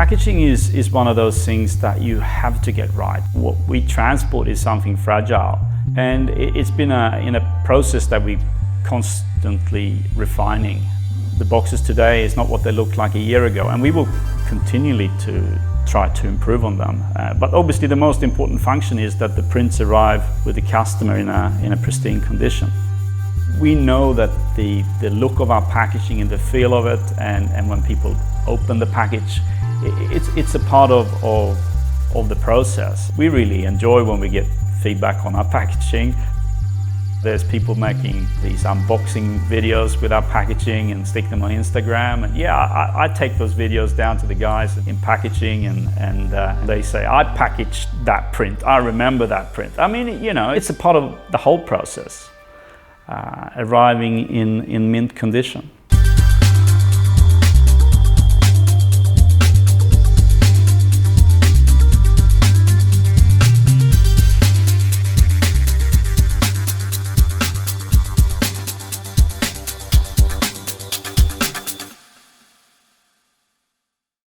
Packaging is one of those things that you have to get right. What we transport is something fragile, and it's been in a process that we're constantly refining. The boxes today is not what they looked like a year ago, and we will continually to try to improve on them. But obviously the most important function is that the prints arrive with the customer in a pristine condition. We know that the look of our packaging and the feel of it, and when people open the package, it's a part of the process. We really enjoy when we get feedback on our packaging. There's people making these unboxing videos with our packaging and stick them on Instagram. And yeah, I take those videos down to the guys in packaging, and they say, I packaged that print, I remember that print. I mean, you know, it's a part of the whole process, arriving in mint condition.